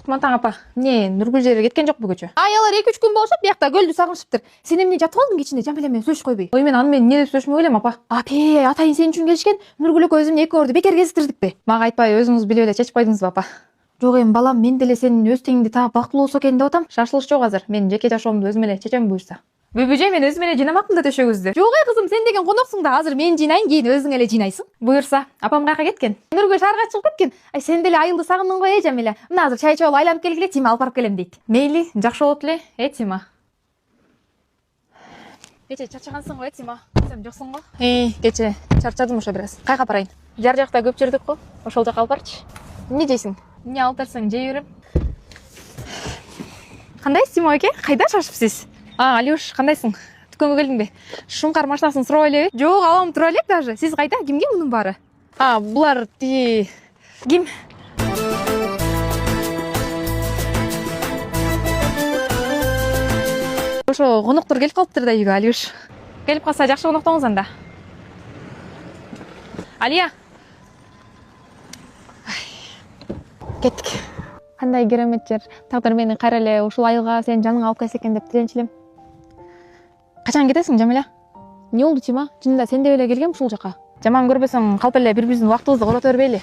Кутман таң апа. Не, Нургүл жерге кеткен жок бүгүнчү. Ай, алар 2-3 күн болушуп, биякта көлдү сагынышыптыр. Сен эмне жатып алдың кечинде Жамиля менен сүйлөшүп койбой? Ой, мен аны менен эмне деп сүйлөшмөк элем, апа? Апе, атайын сен үчүн келишкен. Нургүл экөөбүз эмне экөөбүздү бекер кезиктирдикпи? Мага айтпай өзүңүз билип эле чечип койдуңузбу, апа? Жок эми балам, мен деле сенин өз теңиңди таап бактылуу болсо экен деп атам. Шашылыш жок азыр. Мен жеке жашоомду өзүм эле чечем буюрса. Бүбүжөй, мен өзүм эле жыйнамакмын да төшөгүздү. Жок кызым, сен деген коноксуң да, азыр мен жыйнайын, кийин өзүң эле жыйнайсың. Буюрса, апам каяка кеткен? Нургүл шаарга чыгып кеткен. Ай, сен деле айылды сагындың го, Жамиля. Мына азыр чай ичип алып айланып келгиле, Тима алып барып келем дейт. Мейли, жакшы болот эле, Тима. Кече чарчагансың го, Тима. Сен жоксуң го? Кече чарчадым ошо бир аз. Кайга апарайын? Жар жакта көп жүрдүк го. Ошол жака алып барчы. Эмне жейсиң? Эмне алып берсең жей берем. Кандайсыз, Тима эке? Кайда шашыпсыз? Алюш, кандайсың? Дүкөнгө келдиңби? Шуңкар машинасын сурап элеби? Жок, алам тура элек даже. Сиз кайда? Кимге мунун баары? Булар ким? Ошо коноктор келип калыптыр да үйгө, Алюш. Келип калса жакшы коноктоңуз анда. Алия. Кеттик. Кандай керемет жер. Тагдыр мени кайра эле ушул айылга сен жаныңа алып келсе экен деп тиленчү элем. Качан кетесиң, Жамиля? Эмне болду, Тима? Чынында сен деп эле келгем ушул жака. Жаман көрбөсөң, калп эле бири-бирибиздин убактыбызды корото бербейли.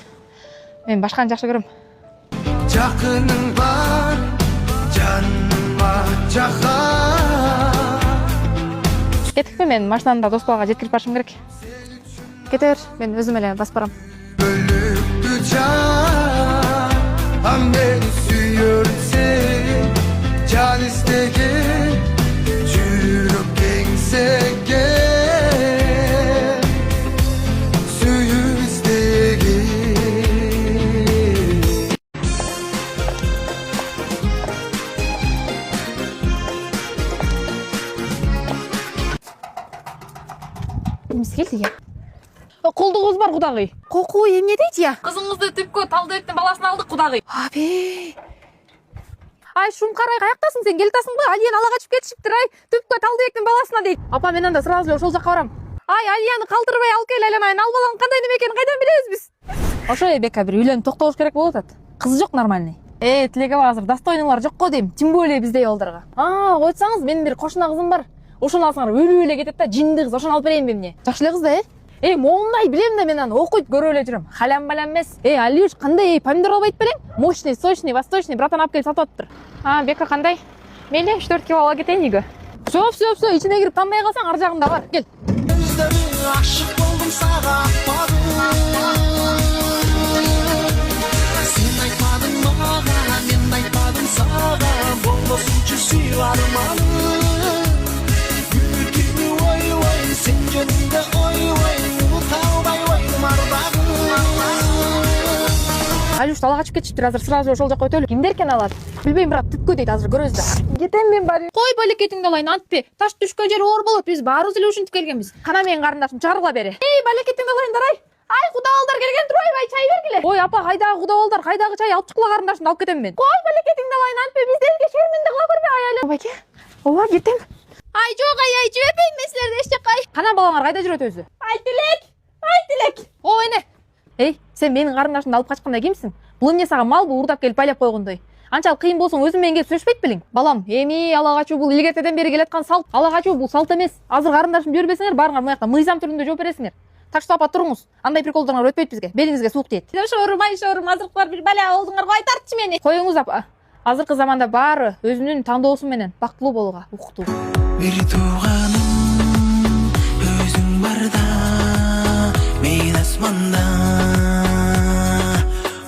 Мен башканы жакшы көрөм. Жакының бар, жаныма жахан. Кетикпи, мен машинамда Доспалга жеткирип барышым керек. Кете бер, мен өзүм эле басып барам. Bölüktü can, beni suyursun, can istegen, жүрөк кеңсеге, сүйүү истеген. Эмнеси келди я? Колдугубуз бар, кудагый. Кокуу эмне дейт я? Кызыңызды түпкө Талдыбектин баласын алдык, кудагый. Абе. Ай, Шумкарай, каяктасың сен? Келип атасыңбы? Алияны ала качып кетишиптир, ай. Түпкө Талдыбектин баласына дейт. Апа, мен анда сразу эле ошол жакка барам. Ай, Алияны калтырбай алып кел, айланайын. Ал баланын кандай неме экенин кайдан билебиз биз? Ошо Бека бир үйлөнүп токтолуш керек болуп атат. Кызы жок нормальный. Тилегебай, азыр достойныйлар жок го дейм. Тим более биздей балдарга. Койсоңуз, менин бир кошуна кызым бар. Ошону алсаңар өлүп эле кетет да, жинди кыз. Ошону алып берейинби эмне? Жакшы эле кыз да, моундай билем да, мен аны окуйт көрүп эле жүрөм. Халям-балам эмес. Алюш, кандай помидор албайт белең? Мощный, сочный, восточный, братан алып келип сатып атыптыр. Бека кандай? Мейли, 4 кило ала кетейин үйгө. Все, ичине кирип танбай калсаң, ар жагында бар. Кел. Ашык болдум сага, сен айтпадың мага, мен айтпадым сага, болбосунчу сүйүү арманым. Sen jönünde oy уталбай ойдум ардагым. Алюш, ала качып кетишиптир, азыр сразу ошол жака өтөлү. Кимдер экен алат? Билбейм, брат, түпкө дейт, азыр көрөбүз да. Кетем мен баары. Кой балекетиңди алайын, антпи. Таш түшкөн жери оор болот, биз баарыбыз эле ушинтип келгенбиз. Кана менин карындашым чыгаргыла бери. Балекетиңди алайындар, ай. Ай, кудабалдар келген, турбайбы, чай бергиле. Ой, апа, кайдагы кудабалдар, кайдагы чай, алып чыккыла карындашымды алып кетем мен. Кой балекетиңди алайын, антпи, биз элге шерменде кыла көрбөй, ай, айлан. Байке, ооба, кетем. Ай, жок, ай, жибербейм мен силерди эч жакка. Кана балаңар кайда жүрөт өзү? Ай, Тилек. Эне. Сен менин карындашымды алып качканда кимсиң? Бул эмне сага малбы, уурдап келип байлап койгондой? Анчалык кыйын болсоң өзүм менен келип сүйлөшпөйт белең? Балам, ала качуу бул илгертеден бери келаткан салт. Ала качуу бул салт эмес. Азыр карындашым жибербесеңер, баарыңар мыякта мыйзам түрүндө жооп бересиңер. Так что апа туруңуз. Андай приколдоруңар өтпөйт бизге. Белиңизге суук тиет. Шорум, азыркылар бир бала болдуңар, кой тартчы мени. Коюңуз апа. Азыркы заманда баары өзүнүн тандоосу менен бактылуу болууга укуктуу. Бир тууганым өзүң барда, мен асманда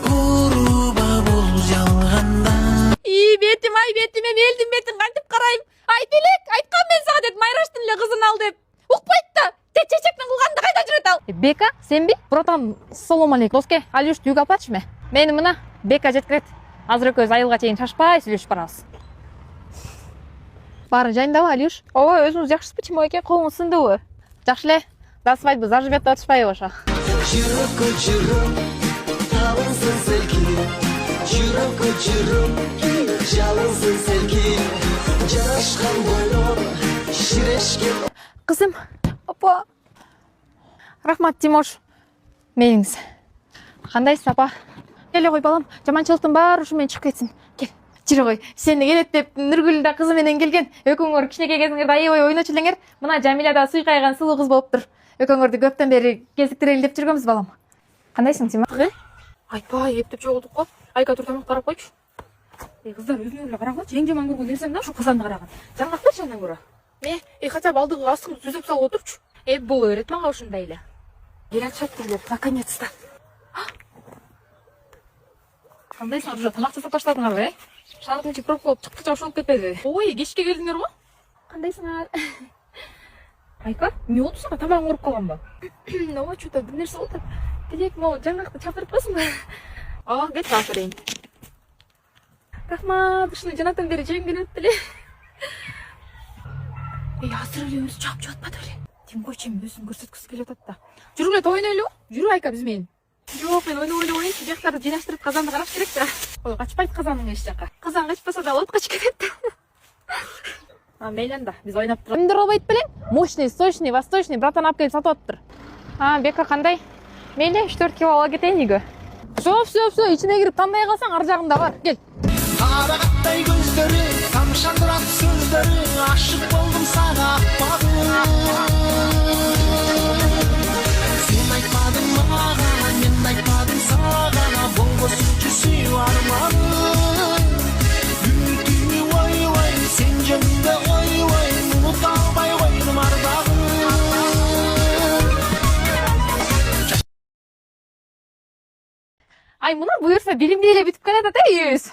уруба бул жалганда. Бетим, элдин бетин кантип карайм? Ай, Тилек, айткам мен сага деп, Майраштын эле кызын ал деп. Укпайт да. Чечектин кылганында кайда жүрөт ал? Бека, сенби? Братан, салам алейкум. Доске, Алюш үйгө алып барчы ме? Мени мына Бека жеткирет. Азыр экөөбүз айылга чейин шашпай сүйлөшүп барабыз. Баары жайындабы, Алюш? Ооба, өзүңүз жакшысызбы, Тимо эке? Колуңуз сындыбы? Жакшы эле. До свадьбы заживет атышпайбы ошо? Жүрөккө жүрөм, табынсын селкин. Жүрөккө жүрөм, жалынсын селкин. Жарашкан бойлор, ширешкен. Кызым, апа. Рахмат, Тимош. Мейиңиз. Кандайсыз, апа? Келе кой балам, жаманчылыктын баары ушу менен чыгып кетсин. Кел. Жүрө кой. Сени келет деп Нургүл да кызы менен келген. Экөөңөр кичинекей кезиңерде аябай ойночу элеңер. Мына Жамиля да суйкайган сулуу кыз болуптур. Экөөңөрдү көптөн бери кезиктирели деп жүргөнбүз балам. Кандайсың Тима? Айпай, эптеп жолдук го. Айка тур тамак карап койчу. Кыздар өзүңөр эле карагылачы. Эң жаман көргөн нерсем да ушу кызанды караган. Жаңгактачы андан көрө. Хотя бы алдыгы астын түзөп салып отурчу. Боло берет мага ушундай эле. Келатышат кирлер, наконец-то. Кандайсың, уже тамак жасап баштадыңарбы, Шаардын ичи пробка болуп чыкты, ошолуп кетпеди. Ой, кечке келдиңер го? Кандайсыңар? Айка, эмне болду сага, тамагың ооруп калганбы? Ооба, что-то бир нерсе болуп атат. Тилек, могу жаңгакты чапырып койсуңбу? Кет таап берейин. Рахмат, ушуну жанатан бери жегим келип атты эле. Азыр эле өзү чаап атпады беле? Тим койчу эми өзүн көрсөткүсү келип атат да. Жүргүлө ойнойлу. Жүрү Айка биз менен. Жок, мен ойнобойн. Жактарды жыйнаштырып казанды караш керек да. Ой, качпайт казаның эч жака. Казан качпаса да от качып кетет да. Мейли анда, биз ойноп турабыз. Эмне болбойт белең? Мощный, сочный, восточный братан алып келип сатып атыптыр. Бека кандай? Мейли 4 кило ала кетейин үйгө. Все, ичине кирип тандай калсаң ар жагында бар. Кел. Карагаттай көздөрү, тамшандырат сөздөрү, ашык болдум сага акпадым. Сен айтпадың мага, мен айтпадым сага, болбосунчу сүйүү арманым. Үмүтүмү ойбой, сен жөнүндө ойбой, унута албай койдум ардагым. Мына буюрса билимди эле бүтүп келатат үйүбүз.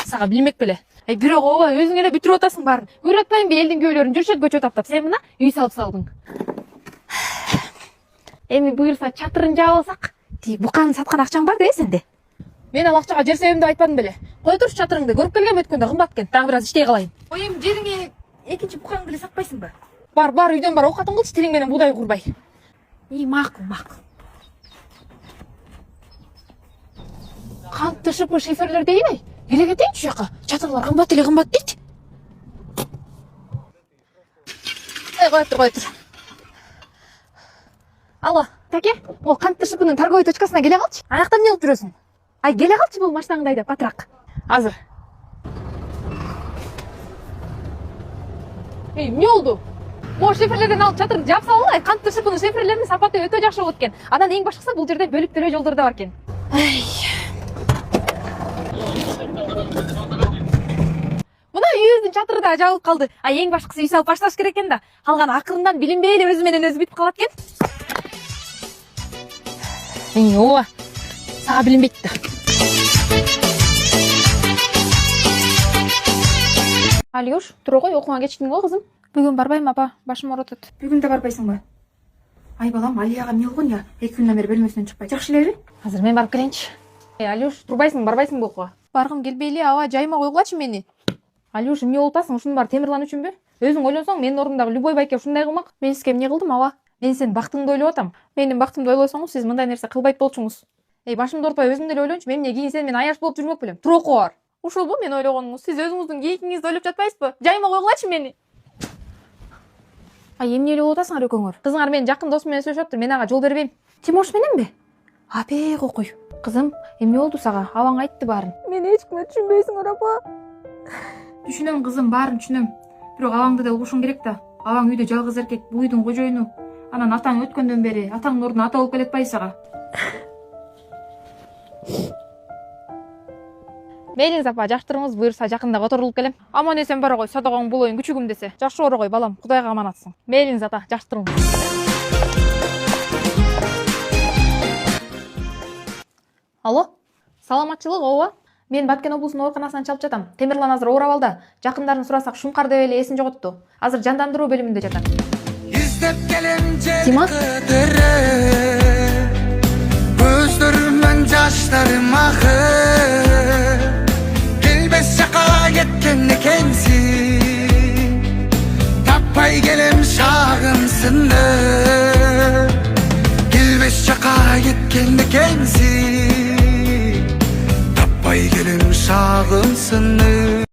Сага билмек беле. Бирок өзүң эле бүтүрүп атасың баарын. Көрүп атпайбы элдин күйөөлөрүн жүрүшөт көчө таптап. Сен мына үй салып салдың. Эми буюрса чатырын жаап алсак, буканы саткан акчаң бар да сенде. Мен ал акчага жер себебимди айтпадым беле. Кой турчу чатырыңды, көрүп келгем өткөндө кымбат экен. Дагы бир аз иштей калайын. Эми жериңе экинчи букаңды эле сатпайсыңбы? Бар, үйдөн бар, оокатын кылчы, тилиң менен буудай курбай. Макул. Кант тышып шифрлер дейбей. Келе кетейинчи жака. Чатырлар кымбат дейт. Кой тур. Алло, Таке, ол кант тышыбынын торговый точкасына келе калчы. Аякта эмне кылып жүрөсүң? Келе калчы бул машинаңды айдап батыраак. Азыр. Эмне болду? Могу шифрлерден алып чатырды жаап салалы. Кант тышыбынын шифрлеринин сапаты өтө жакшы болот экен. Анан эң башкысы бул жерде бөлүп төлөө жолдору да бар экен. Мына үйүбүздүн чатыры да жабылып калды. Эң башкысы үй салып башташ керек экен да. Калган акырындан билинбей эле өзү менен өзү бүтүп калат экен. Ооба. Сага билинбейт да. Алюш, тура кой, окууга кечиктиң го кызым. Бүгүн барбайм апа, башым ооротот. Бүгүн да барбайсыңбы? Балам, Алияга эмне болгон я? 2 күндөн бери бөлмөсүнөн чыкпай. Жакшы элеби? Азыр мен барып келейинчи. Алюш, барбайсыңбы окууга? Баргым келбей эле, аба жайма койгулачы мени. Алюш, эмне болуп атасың? Ушунун баары Темирлан үчүнбү? Өзүң ойлонсоң, менин ордумдагы Любой байке ушундай кылмак. Мен сизге эмне кылдым, аба? Мен сенин бактыңды ойлоп атам. Менин бактымды ойлосоңуз, сиз мындай нерсе кылбайт болчуңуз. Башымды оорутпай өзүң деле ойлончу, мен эмне кийин сен менен аяш болуп жүрмөк белем. Тур окуу бар. Ушулбу мен ойлогонуңуз? Сиз өзүңүздүн кийикиңизди ойлоп жатпайсызбы? Жайма койгулачы мени. Эмне ойлоп атасыңар экөөңөр? Кызыңар менин жакын досум менен сүйлөшөптүр, мен ага жол бербейм. Тимош мененби? Кокуй. Кызым, эмне болду сага? Абаң айтты баарын. Мени эч кимге түшүнбөйсүңөр апа. Түшүнөм кызым, баарын түшүнөм. Бирок абаңды да угушуң керек да. Абаң үйдө жалгыз эркек, бул үйдүн кожоюну. Анан атаң өткөндөн бери атаңдын ордуна ата болуп келатпайбы сага? Мейлиңиз апа, жаштырыңыз буюрса жакында которулуп келем. Аман эсен бара кой, садагаң болоюн күчүгүм десе. Жакшы ора кой балам, Кудайга аманатсың. Мейлиңиз ата, жаштырыңыз. Алло, саламатчылык, ооба. Мен Баткен облусунун ооруканасынан чалып жатам. Темирлан азыр ооруп алды. Жакындарын сурасак Шумкар деп эле эсин жоготту. Азыр жандандыруу бөлүмүндө жатат. Тима? Көздөрүмөн жаштарым акыр. Келбес жака кеткен экенсиң. Таппай келем шагымсынды. Келбес жака кеткен экенсиң. Таппай келем шагымсынды.